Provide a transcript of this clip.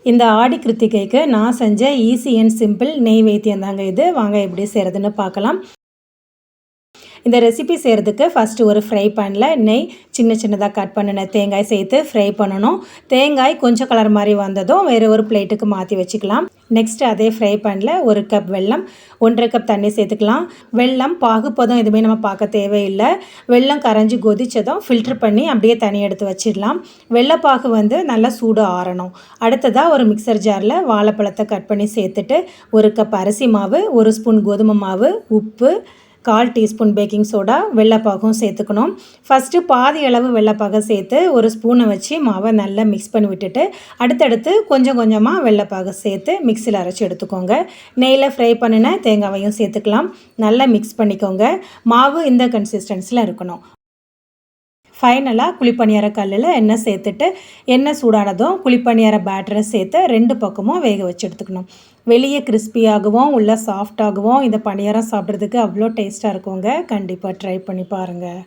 இந்த ஆடி கிருத்திகைக்கு நான் செஞ்ச ஈஸி அண்ட் சிம்பிள் நெய் வைத்தியம் தாங்க இது. வாங்க எப்படி செய்கிறதுன்னு பார்க்கலாம். இந்த ரெசிபி செய்கிறதுக்கு ஃபஸ்ட்டு ஒரு ஃப்ரை பேனில் நெய், சின்ன சின்னதாக கட் பண்ணின தேங்காய் சேர்த்து ஃப்ரை பண்ணணும். தேங்காய் கொஞ்சம் கலர் மாதிரி வந்ததும் வேறு ஒரு பிளேட்டுக்கு மாற்றி வச்சுக்கலாம். நெக்ஸ்ட்டு அதே ஃப்ரை பேனில் 1 கப் வெல்லம், 1.5 கப் தண்ணி சேர்த்துக்கலாம். வெல்லம் பாகுப்பதம் எதுவுமே நம்ம பார்க்க தேவையில்லை. வெல்லம் கரைஞ்சி கொதித்ததும் ஃபில்ட்ரு பண்ணி அப்படியே தண்ணி எடுத்து வச்சிடலாம். வெள்ளைப்பாகு நல்லா சூடு ஆறணும். அடுத்ததாக ஒரு மிக்சர் ஜாரில் வாழைப்பழத்தை கட் பண்ணி சேர்த்துட்டு 1 கப் அரிசி மாவு, 1 ஸ்பூன் கோதுமை மாவு, உப்பு, 1/4 டீஸ்பூன் பேக்கிங் சோடா, வெள்ளைப்பாகும் சேர்த்துக்கணும். ஃபஸ்ட்டு பாதி அளவு வெள்ளைப்பாகை சேர்த்து ஒரு ஸ்பூனை வச்சு மாவை நல்லா மிக்ஸ் பண்ணி விட்டுட்டு அடுத்தடுத்து கொஞ்சம் கொஞ்சமாக வெள்ளைப்பாகை சேர்த்து மிக்சியில் அரைச்சி எடுத்துக்கோங்க. நெய்யில் ஃப்ரை பண்ணின தேங்காவையும் சேர்த்துக்கலாம். நல்லா மிக்ஸ் பண்ணிக்கோங்க. மாவு இந்த கன்சிஸ்டன்சியில் இருக்கணும். ஃபைனலாக குழிப்பணியார கல்லில் எண்ணெய் சேர்த்துட்டு எண்ணெய் சூடானதும் குழிப்பணியார பேட்டரை சேர்த்து 2 பக்கமும் வேக வச்சு எடுத்துக்கணும். வெளியே கிறிஸ்பியாகவும் உள்ள சாஃப்டாகவும் இந்த பணியாரம் சாப்பிட்றதுக்கு அவ்வளோ டேஸ்ட்டாக இருக்குங்க. கண்டிப்பாக ட்ரை பண்ணி பாருங்கள்.